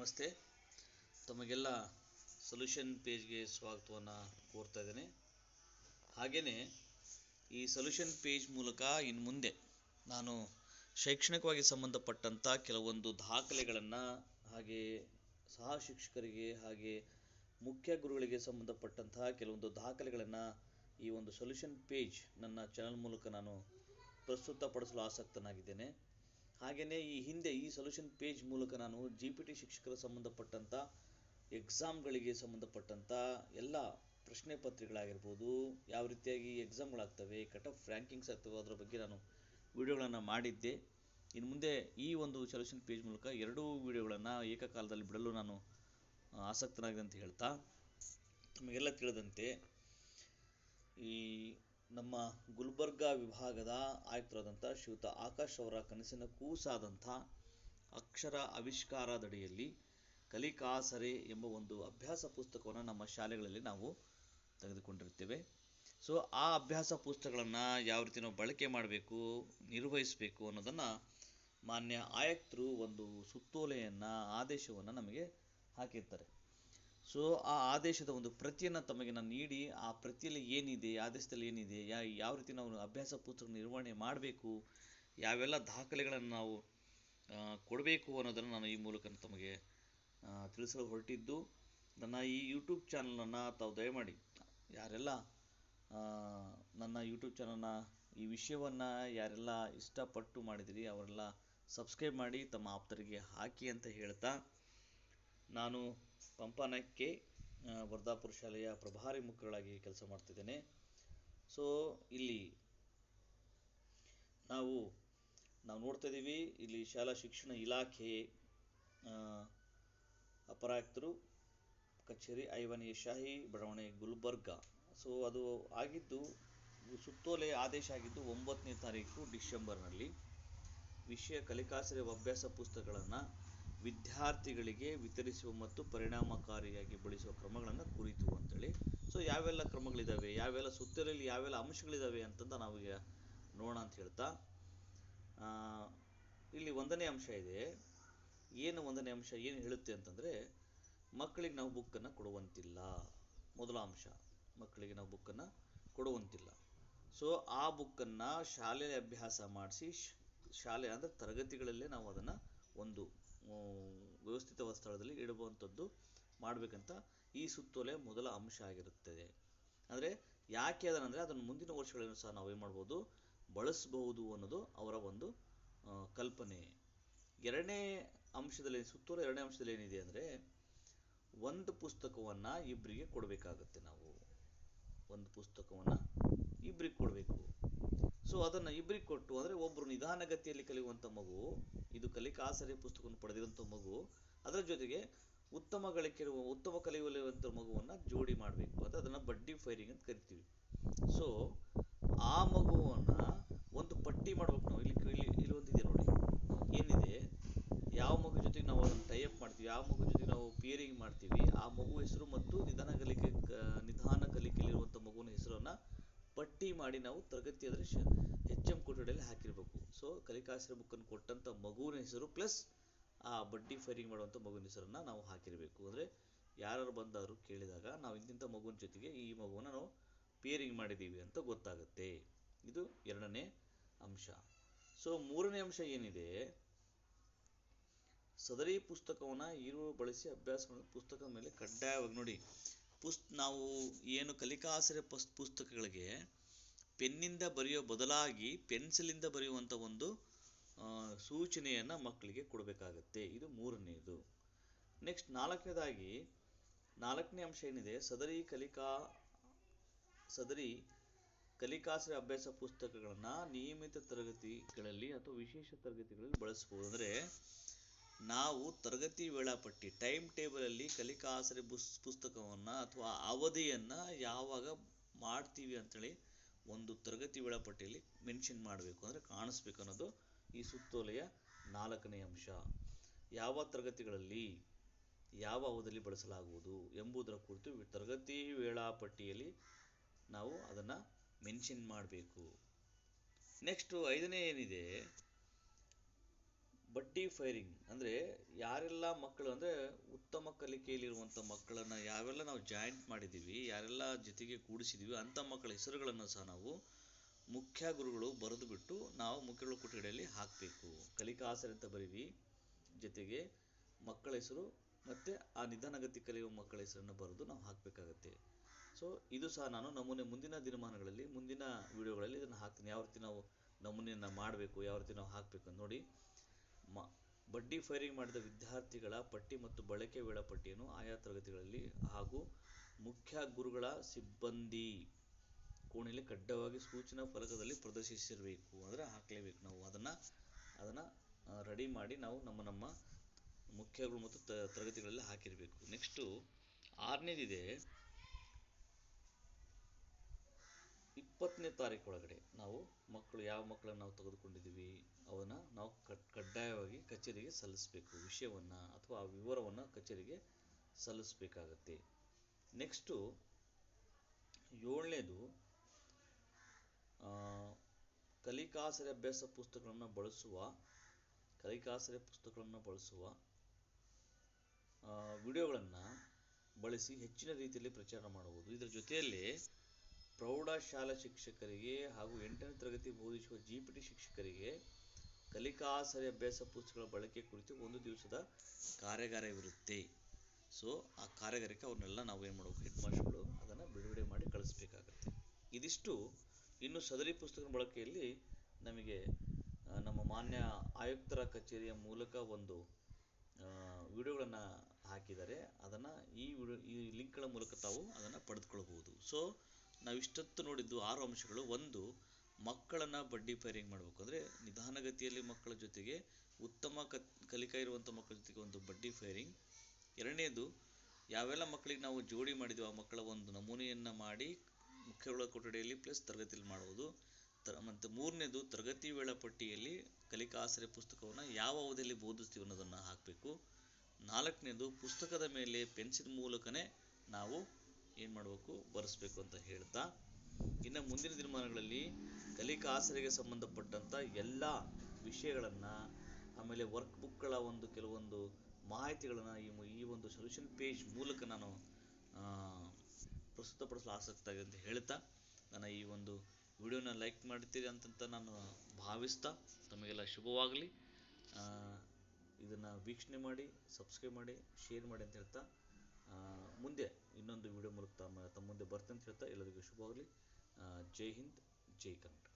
ನಮಸ್ತೆ. ತಮಗೆಲ್ಲ ಸೊಲ್ಯೂಷನ್ ಪೇಜ್ಗೆ ಸ್ವಾಗತವನ್ನು ಕೋರ್ತಾ ಇದ್ದೇನೆ. ಹಾಗೆಯೇ ಈ ಸೊಲ್ಯೂಷನ್ ಪೇಜ್ ಮೂಲಕ ಇನ್ನು ಮುಂದೆ ನಾನು ಶೈಕ್ಷಣಿಕವಾಗಿ ಸಂಬಂಧಪಟ್ಟಂಥ ಕೆಲವೊಂದು ದಾಖಲೆಗಳನ್ನು, ಹಾಗೆ ಸಹ ಶಿಕ್ಷಕರಿಗೆ ಹಾಗೆ ಮುಖ್ಯ ಗುರುಗಳಿಗೆ ಸಂಬಂಧಪಟ್ಟಂತಹ ಕೆಲವೊಂದು ದಾಖಲೆಗಳನ್ನು ಈ ಒಂದು ಸೊಲ್ಯೂಷನ್ ಪೇಜ್ ನನ್ನ ಚಾನಲ್ ಮೂಲಕ ನಾನು ಪ್ರಸ್ತುತಪಡಿಸಲು ಆಸಕ್ತನಾಗಿದ್ದೇನೆ. ಹಾಗೆಯೇ ಈ ಹಿಂದೆ ಈ ಸೊಲ್ಯೂಷನ್ ಪೇಜ್ ಮೂಲಕ ನಾನು GPT ಶಿಕ್ಷಕರ ಸಂಬಂಧಪಟ್ಟಂಥ ಎಕ್ಸಾಮ್ಗಳಿಗೆ ಸಂಬಂಧಪಟ್ಟಂಥ ಎಲ್ಲ ಪ್ರಶ್ನೆ ಪತ್ರಿಕೆಗಳಾಗಿರ್ಬೋದು, ಯಾವ ರೀತಿಯಾಗಿ ಎಕ್ಸಾಮ್ಗಳಾಗ್ತವೆ, ಕಟ್ ಆಫ್ ರ್ಯಾಂಕಿಂಗ್ಸ್ ಆಗ್ತವೆ, ಅದರ ಬಗ್ಗೆ ನಾನು ವಿಡಿಯೋಗಳನ್ನು ಮಾಡಿದ್ದೆ. ಇನ್ನು ಮುಂದೆ ಈ ಒಂದು ಸೊಲ್ಯೂಷನ್ ಪೇಜ್ ಮೂಲಕ ಎರಡೂ ವಿಡಿಯೋಗಳನ್ನು ಏಕಕಾಲದಲ್ಲಿ ಬಿಡಲು ನಾನು ಆಸಕ್ತನಾಗಿದೆ ಅಂತ ಹೇಳ್ತಾ, ನಮಗೆಲ್ಲ ತಿಳಿದಂತೆ ಈ ನಮ್ಮ ಗುಲ್ಬರ್ಗಾ ವಿಭಾಗದ ಆಯುಕ್ತರಾದಂಥ ಶ್ರೀಯುತ ಆಕಾಶ್ ಅವರ ಕನಸಿನ ಕೂಸಾದಂಥ ಅಕ್ಷರ ಆವಿಷ್ಕಾರದಡಿಯಲ್ಲಿ ಕಲಿಕಾಸರೆ ಎಂಬ ಒಂದು ಅಭ್ಯಾಸ ಪುಸ್ತಕವನ್ನು ನಮ್ಮ ಶಾಲೆಗಳಲ್ಲಿ ನಾವು ತೆಗೆದುಕೊಂಡಿರ್ತೇವೆ. ಸೊ ಆ ಅಭ್ಯಾಸ ಪುಸ್ತಕಗಳನ್ನು ಯಾವ ರೀತಿ ನಾವು ಬಳಕೆ ಮಾಡಬೇಕು, ನಿರ್ವಹಿಸಬೇಕು ಅನ್ನೋದನ್ನು ಮಾನ್ಯ ಆಯುಕ್ತರು ಒಂದು ಸುತ್ತೋಲೆಯನ್ನು, ಆದೇಶವನ್ನು ನಮಗೆ ಹಾಕಿರ್ತಾರೆ. ಸೊ ಆ ಆದೇಶದ ಒಂದು ಪ್ರತಿಯನ್ನು ತಮಗೆ ನಾನು ನೀಡಿ, ಆ ಪ್ರತಿಯಲ್ಲಿ ಏನಿದೆ, ಆದೇಶದಲ್ಲಿ ಏನಿದೆ, ಯಾವ ರೀತಿ ನಾವು ಅಭ್ಯಾಸ ಪುಸ್ತಕ ನಿರ್ವಹಣೆ ಮಾಡಬೇಕು, ಯಾವೆಲ್ಲ ದಾಖಲೆಗಳನ್ನು ನಾವು ಕೊಡಬೇಕು ಅನ್ನೋದನ್ನು ನಾನು ಈ ಮೂಲಕ ತಮಗೆ ತಿಳಿಸಲು ಹೊರಟಿದ್ದು. ನನ್ನ ಈ ಯೂಟ್ಯೂಬ್ ಚಾನಲನ್ನು ತಾವು ದಯಮಾಡಿ ಯಾರೆಲ್ಲ ನನ್ನ ಯೂಟ್ಯೂಬ್ ಚಾನಲ್ನ ಈ ವಿಷಯವನ್ನು ಯಾರೆಲ್ಲ ಇಷ್ಟಪಟ್ಟು ಮಾಡಿದಿರಿ ಅವರೆಲ್ಲ ಸಬ್ಸ್ಕ್ರೈಬ್ ಮಾಡಿ ತಮ್ಮ ಆಪ್ತರಿಗೆ ಹಾಕಿ ಅಂತ ಹೇಳ್ತಾ, ನಾನು ಪಂಪನಕ್ಕೆ ವರ್ಧಾಪುರ ಶಾಲೆಯ ಪ್ರಭಾರಿ ಮುಖ್ಯರಾಗಿ ಕೆಲಸ ಮಾಡ್ತಿದ್ದೇನೆ. ಸೊ ಇಲ್ಲಿ ನಾವು ನೋಡ್ತಾ ಇದ್ದೀವಿ, ಇಲ್ಲಿ ಶಾಲಾ ಶಿಕ್ಷಣ ಇಲಾಖೆ ಅಪರಾಯುಕ್ತರು ಕಚೇರಿ ಐವನ್ ಎ ಶಾಹಿ ಬಡಾವಣೆ ಗುಲ್ಬರ್ಗಾ. ಸೊ ಅದು ಆಗಿದ್ದು, ಸುತ್ತೋಲೆ ಆದೇಶ ಆಗಿದ್ದು 9ನೇ ತಾರೀಕು ಡಿಸೆಂಬರ್ನಲ್ಲಿ. ವಿಷಯ ಕಲಿಕಾಸರೆ ಅಭ್ಯಾಸ ಪುಸ್ತಕಗಳನ್ನು ವಿದ್ಯಾರ್ಥಿಗಳಿಗೆ ವಿತರಿಸುವ ಮತ್ತು ಪರಿಣಾಮಕಾರಿಯಾಗಿ ಬಳಸುವ ಕ್ರಮಗಳನ್ನು ಕುರಿತು ಅಂತೇಳಿ. ಸೊ ಯಾವೆಲ್ಲ ಕ್ರಮಗಳಿದ್ದಾವೆ, ಯಾವೆಲ್ಲ ಸುತ್ತೋಲೆಯಲ್ಲಿ ಯಾವೆಲ್ಲ ಅಂಶಗಳಿದ್ದಾವೆ ಅಂತಂದು ನಾವೀಗ ನೋಡೋಣ ಅಂತ ಹೇಳ್ತಾ, ಇಲ್ಲಿ 1ನೇ ಅಂಶ ಇದೆ. ಏನು 1ನೇ ಅಂಶ ಏನು ಹೇಳುತ್ತೆ ಅಂತಂದರೆ, ಮಕ್ಕಳಿಗೆ ನಾವು ಬುಕ್ಕನ್ನು ಕೊಡುವಂತಿಲ್ಲ. ಮೊದಲ ಅಂಶ, ಮಕ್ಕಳಿಗೆ ನಾವು ಬುಕ್ಕನ್ನು ಕೊಡುವಂತಿಲ್ಲ. ಸೊ ಆ ಬುಕ್ಕನ್ನು ಶಾಲೆಯಲ್ಲಿ ಅಭ್ಯಾಸ ಮಾಡಿಸಿ, ಶಾಲೆ ಅಂದರೆ ತರಗತಿಗಳಲ್ಲೇ ನಾವು ಅದನ್ನು ಒಂದು ವ್ಯವಸ್ಥಿತವಾದ ಸ್ಥಳದಲ್ಲಿ ಇಡುವಂಥದ್ದು ಮಾಡಬೇಕಂತ ಈ ಸುತ್ತೋಲೆ ಮೊದಲ ಅಂಶ ಆಗಿರುತ್ತದೆ. ಅಂದರೆ ಯಾಕೆ ಅದರಂದರೆ, ಅದನ್ನು ಮುಂದಿನ ವರ್ಷಗಳನ್ನು ಸಹ ನಾವು ಏನು ಮಾಡ್ಬೋದು, ಬಳಸಬಹುದು ಅನ್ನೋದು ಅವರ ಒಂದು ಕಲ್ಪನೆ. ಎರಡನೇ ಅಂಶದಲ್ಲಿ, ಸುತ್ತೋಲೆ 2ನೇ ಅಂಶದಲ್ಲಿ ಏನಿದೆ ಅಂದರೆ, ಒಂದು ಪುಸ್ತಕವನ್ನು ಇಬ್ಬರಿಗೆ ಕೊಡಬೇಕಾಗುತ್ತೆ. ನಾವು ಒಂದು ಪುಸ್ತಕವನ್ನು ಇಬ್ಬರಿಗೆ ಕೊಡಬೇಕು. ಸೊ ಅದನ್ನು ಇಬ್ಬರಿಗೆ ಕೊಟ್ಟು, ಅಂದರೆ ಒಬ್ಬರು ನಿಧಾನಗತಿಯಲ್ಲಿ ಕಲಿಯುವಂಥ ಮಗು, ಇದು ಕಲಿಕಾಸರೆ ಪುಸ್ತಕವನ್ನು ಪಡೆದಿರುವಂಥ ಮಗು, ಅದರ ಜೊತೆಗೆ ಉತ್ತಮ ಕಲಿಯುವಂಥ ಮಗುವನ್ನು ಜೋಡಿ ಮಾಡಬೇಕು. ಅಂತ ಅದನ್ನು ಬಡ್ಡಿ ಫೈರಿಂಗ್ ಅಂತ ಕರಿತೀವಿ. ಸೊ ಆ ಮಗುವನ್ನು ಒಂದು ಪಟ್ಟಿ ಮಾಡಬೇಕು ನಾವು. ಇಲ್ಲಿ ಒಂದಿದೆ ನೋಡಿ, ಏನಿದೆ, ಯಾವ ಮಗು ಜೊತೆಗೆ ನಾವು ಅದನ್ನು ಟೈಅಪ್ ಮಾಡ್ತೀವಿ, ಯಾವ ಮಗು ಜೊತೆಗೆ ನಾವು ಪಿಯರಿಂಗ್ ಮಾಡ್ತೀವಿ, ಆ ಮಗು ಹೆಸರು ಮತ್ತು ನಿಧಾನ ಕಲಿಕೆಯಲ್ಲಿರುವಂಥ ಮಗುವಿನ ಹೆಸರನ್ನು ಪಟ್ಟಿ ಮಾಡಿ ನಾವು ತರಗತಿ ಅಂದರೆ HM ಕೊಠಡಿಯಲ್ಲಿ ಹಾಕಿರಬೇಕು. ಸೊ ಕಲಿಕಾಸರೆ ಬುಕ್ಕನ್ನು ಕೊಟ್ಟಂಥ ಮಗುವಿನ ಹೆಸರು ಪ್ಲಸ್ ಆ ಬಡ್ಡಿ ಫೈರಿಂಗ್ ಮಾಡುವಂಥ ಮಗುವಿನ ಹೆಸರನ್ನು ನಾವು ಹಾಕಿರಬೇಕು. ಅಂದರೆ ಯಾರು ಬಂದವರು ಕೇಳಿದಾಗ ನಾವು ಇಂತಿಂಥ ಮಗುವಿನ ಜೊತೆಗೆ ಈ ಮಗುವನ್ನು ನಾವು ಪಿಯರಿಂಗ್ ಮಾಡಿದ್ದೀವಿ ಅಂತ ಗೊತ್ತಾಗುತ್ತೆ. ಇದು 2ನೇ ಅಂಶ. ಸೊ 3ನೇ ಅಂಶ ಏನಿದೆ, ಸದರಿ ಪುಸ್ತಕವನ್ನು ಬಳಸಿ ಅಭ್ಯಾಸ ಪುಸ್ತಕದ ಮೇಲೆ ಕಡ್ಡಾಯವಾಗಿ ನೋಡಿ. ನಾವು ಏನು ಕಲಿಕಾಸರೆ ಪುಸ್ತಕಗಳಿಗೆ ಪೆನ್ನಿಂದ ಬರೆಯೋ ಬದಲಾಗಿ ಪೆನ್ಸಿಲಿಂದ ಬರೆಯುವಂಥ ಒಂದು ಸೂಚನೆಯನ್ನು ಮಕ್ಕಳಿಗೆ ಕೊಡಬೇಕಾಗತ್ತೆ. ಇದು 3ನೇದು. ನೆಕ್ಸ್ಟ್ 4ನೇ ಅಂಶ ಏನಿದೆ, ಸದರಿ ಕಲಿಕಾಸರೆ ಅಭ್ಯಾಸ ಪುಸ್ತಕಗಳನ್ನು ನಿಯಮಿತ ತರಗತಿಗಳಲ್ಲಿ ಅಥವಾ ವಿಶೇಷ ತರಗತಿಗಳಲ್ಲಿ ಬಳಸ್ಬೋದು. ಅಂದರೆ ನಾವು ತರಗತಿ ವೇಳಾಪಟ್ಟಿ, ಟೈಮ್ ಟೇಬಲಲ್ಲಿ ಕಲಿಕಾಸರೆ ಪುಸ್ತಕವನ್ನು ಅಥವಾ ಅವಧಿಯನ್ನು ಯಾವಾಗ ಮಾಡ್ತೀವಿ ಅಂಥೇಳಿ ಒಂದು ತರಗತಿ ವೇಳಾಪಟ್ಟಿಯಲ್ಲಿ ಮೆನ್ಷನ್ ಮಾಡಬೇಕು, ಅಂದರೆ ಕಾಣಿಸ್ಬೇಕು ಅನ್ನೋದು ಈ ಸುತ್ತೋಲೆಯ 4ನೇ ಅಂಶ. ಯಾವ ತರಗತಿಗಳಲ್ಲಿ ಯಾವ ಅವಧಿಯಲ್ಲಿ ಬಳಸಲಾಗುವುದು ಎಂಬುದರ ಕುರಿತು ತರಗತಿ ವೇಳಾಪಟ್ಟಿಯಲ್ಲಿ ನಾವು ಅದನ್ನು ಮೆನ್ಷನ್ ಮಾಡಬೇಕು. ನೆಕ್ಸ್ಟು 5ನೇ ಏನಿದೆ, ಬಡ್ಡಿ ಫೈರಿಂಗ್ ಅಂದರೆ ಯಾರೆಲ್ಲ ಮಕ್ಕಳು ಅಂದರೆ ಉತ್ತಮ ಕಲಿಕೆಯಲ್ಲಿರುವಂಥ ಮಕ್ಕಳನ್ನು ಯಾವೆಲ್ಲ ನಾವು ಜಾಯಿಂಟ್ ಮಾಡಿದ್ದೀವಿ, ಯಾರೆಲ್ಲ ಜೊತೆಗೆ ಕೂಡಿಸಿದ್ದೀವಿ ಅಂಥ ಮಕ್ಕಳ ಹೆಸರುಗಳನ್ನು ಸಹ ನಾವು ಮುಖ್ಯ ಗುರುಗಳು ಬರೆದು ಬಿಟ್ಟು ನಾವು ಮುಖ್ಯಗಳ ಕೊಠಡಿಯಲ್ಲಿ ಹಾಕಬೇಕು. ಕಲಿಕಾ ಆಸರೆ ಅಂತ ಬರೀವಿ, ಜೊತೆಗೆ ಮಕ್ಕಳ ಹೆಸರು ಮತ್ತು ಆ ನಿಧಾನಗತಿ ಕಲಿಯುವ ಮಕ್ಕಳ ಹೆಸರನ್ನು ಬರೆದು ನಾವು ಹಾಕಬೇಕಾಗತ್ತೆ. ಸೊ ಇದು ಸಹ ನಾನು ನಮೂನೆ ಮುಂದಿನ ದಿನಮಾನಗಳಲ್ಲಿ ಮುಂದಿನ ವಿಡಿಯೋಗಳಲ್ಲಿ ಇದನ್ನು ಹಾಕ್ತೀನಿ. ಯಾವ ರೀತಿ ನಾವು ನಮೂನೆಯನ್ನು ಮಾಡಬೇಕು, ಯಾವ ರೀತಿ ನಾವು ಹಾಕಬೇಕು ಅಂತ ನೋಡಿ. ಬಡ್ಡಿ ಫೈರಿಂಗ್ ಮಾಡಿದ ವಿದ್ಯಾರ್ಥಿಗಳ ಪಟ್ಟಿ ಮತ್ತು ಬಳಕೆ ವೇಳಾಪಟ್ಟಿಯನ್ನು ಆಯಾ ತರಗತಿಗಳಲ್ಲಿ ಹಾಗೂ ಮುಖ್ಯ ಗುರುಗಳ ಸಿಬ್ಬಂದಿ ಕೋಣೆಯಲ್ಲಿ ಕಡ್ಡಾಯವಾಗಿ ಸೂಚನಾ ಫಲಕದಲ್ಲಿ ಪ್ರದರ್ಶಿಸಿರಬೇಕು. ಅಂದರೆ ಹಾಕಲೇಬೇಕು. ನಾವು ಅದನ್ನು ರೆಡಿ ಮಾಡಿ ನಾವು ನಮ್ಮ ಮುಖ್ಯಗಳು ಮತ್ತು ತರಗತಿಗಳಲ್ಲಿ ಹಾಕಿರಬೇಕು. ನೆಕ್ಸ್ಟು 6ನೇದಿದೆ, 20ನೇ ತಾರೀಕು ಒಳಗಡೆ ನಾವು ಯಾವ ಮಕ್ಕಳನ್ನು ನಾವು ತೆಗೆದುಕೊಂಡಿದ್ದೀವಿ ಅವನ್ನ ನಾವು ಕಡ್ಡಾಯವಾಗಿ ಕಚೇರಿಗೆ ಸಲ್ಲಿಸಬೇಕು. ವಿಷಯವನ್ನು ಅಥವಾ ಆ ವಿವರವನ್ನು ಕಚೇರಿಗೆ ಸಲ್ಲಿಸಬೇಕಾಗತ್ತೆ. ನೆಕ್ಸ್ಟು 7ನೇದು, ಕಲಿಕಾಸರೆ ಅಭ್ಯಾಸ ಪುಸ್ತಕಗಳನ್ನು ಬಳಸುವ ವಿಡಿಯೋಗಳನ್ನು ಬಳಸಿ ಹೆಚ್ಚಿನ ರೀತಿಯಲ್ಲಿ ಪ್ರಚಾರ ಮಾಡುವುದು. ಇದರ ಜೊತೆಯಲ್ಲಿ ಪ್ರೌಢಶಾಲಾ ಶಿಕ್ಷಕರಿಗೆ ಹಾಗೂ 8ನೇ ತರಗತಿ ಬೋಧಿಸುವ GPT ಶಿಕ್ಷಕರಿಗೆ ಕಲಿಕಾಸರೆ ಅಭ್ಯಾಸ ಪುಸ್ತಕಗಳ ಬಳಕೆ ಕುರಿತು 1 ದಿವಸದ ಕಾರ್ಯಾಗಾರವಿರುತ್ತೆ. ಸೊ ಆ ಕಾರ್ಯಾಗಾರಕ್ಕೆ ಅವ್ರನ್ನೆಲ್ಲ ನಾವು ಏನು ಮಾಡಬೇಕು, ಹೆಡ್ ಮಾಸ್ಟರ್ಗಳು ಅದನ್ನು ಬಿಡುಗಡೆ ಮಾಡಿ ಕಳಿಸ್ಬೇಕಾಗತ್ತೆ. ಇದಿಷ್ಟು. ಇನ್ನು ಸದರಿ ಪುಸ್ತಕದ ಬಳಕೆಯಲ್ಲಿ ನಮಗೆ ನಮ್ಮ ಮಾನ್ಯ ಆಯುಕ್ತರ ಕಚೇರಿಯ ಮೂಲಕ ಒಂದು ವಿಡಿಯೋಗಳನ್ನು ಹಾಕಿದ್ದಾರೆ. ಅದನ್ನು ಈ ಲಿಂಕ್ಗಳ ಮೂಲಕ ತಾವು ಅದನ್ನು ಪಡೆದುಕೊಳ್ಬೋದು. ಸೊ ನಾವು ಇಷ್ಟೊತ್ತು ನೋಡಿದ್ದು 6 ಅಂಶಗಳು. 1, ಮಕ್ಕಳನ್ನು ಬಡ್ಡಿ ಫೈರಿಂಗ್ ಮಾಡಬೇಕು ಅಂದರೆ ನಿಧಾನಗತಿಯಲ್ಲಿ ಮಕ್ಕಳ ಜೊತೆಗೆ ಉತ್ತಮ ಕಲಿಕಾ ಇರುವಂಥ ಮಕ್ಕಳ ಜೊತೆಗೆ ಒಂದು ಬಡ್ಡಿ ಫೈರಿಂಗ್. 2ನೇದು, ಯಾವೆಲ್ಲ ಮಕ್ಕಳಿಗೆ ನಾವು ಜೋಡಿ ಮಾಡಿದ್ವಿ ಆ ಮಕ್ಕಳ ಒಂದು ನಮೂನೆಯನ್ನು ಮಾಡಿ ಮುಖ್ಯಗಳ ಕೊಠಡಿಯಲ್ಲಿ ಪ್ಲಸ್ ತರಗತಿಯಲ್ಲಿ ಮಾಡುವುದು. ಮತ್ತು 3ನೇದು, ತರಗತಿ ವೇಳಾಪಟ್ಟಿಯಲ್ಲಿ ಕಲಿಕಾ ಆಸರೆ ಪುಸ್ತಕವನ್ನು ಯಾವ ಅವಧಿಯಲ್ಲಿ ಬೋಧಿಸ್ತೀವಿ ಅನ್ನೋದನ್ನು ಹಾಕಬೇಕು. 4ನೇದು, ಪುಸ್ತಕದ ಮೇಲೆ ಪೆನ್ಸಿಲ್ ಮೂಲಕನೇ ನಾವು ಏನು ಮಾಡಬೇಕು, ಬರೆಸ್ಬೇಕು ಅಂತ ಹೇಳ್ತಾ, ಇನ್ನು ಮುಂದಿನ ದಿನಮಾನಗಳಲ್ಲಿ ಕಲಿಕಾ ಆಸರೆಗೆ ಸಂಬಂಧಪಟ್ಟಂಥ ಎಲ್ಲ ವಿಷಯಗಳನ್ನು, ಆಮೇಲೆ ವರ್ಕ್ ಬುಕ್ಗಳ ಕೆಲವೊಂದು ಮಾಹಿತಿಗಳನ್ನು ಈ ಒಂದು ಸೊಲ್ಯೂಷನ್ ಪೇಜ್ ಮೂಲಕ ನಾನು ಪ್ರಸ್ತುತಪಡಿಸಲು ಆಸಕ್ತಿ ಆಗಿದೆ ಅಂತ ಹೇಳ್ತಾ, ನಾನು ಈ ಒಂದು ವಿಡಿಯೋನ ಲೈಕ್ ಮಾಡ್ತೀರಿ ಅಂತ ನಾನು ಭಾವಿಸ್ತಾ, ತಮಗೆಲ್ಲ ಶುಭವಾಗಲಿ. ಇದನ್ನು ವೀಕ್ಷಣೆ ಮಾಡಿ, ಸಬ್ಸ್ಕ್ರೈಬ್ ಮಾಡಿ, ಶೇರ್ ಮಾಡಿ ಅಂತ ಹೇಳ್ತಾ, ಮುಂದೆ ಇನ್ನೊಂದು ವಿಡಿಯೋ ಮೂಲಕ ತಮ್ಮ ಮುಂದೆ ಬರ್ತೇನೆ ಅಂತ ಹೇಳ್ತಾ ಎಲ್ಲರಿಗೂ ಶುಭವಾಗಲಿ. ಜೈ ಹಿಂದ್, ಜೈ ಕನ್ನಡ.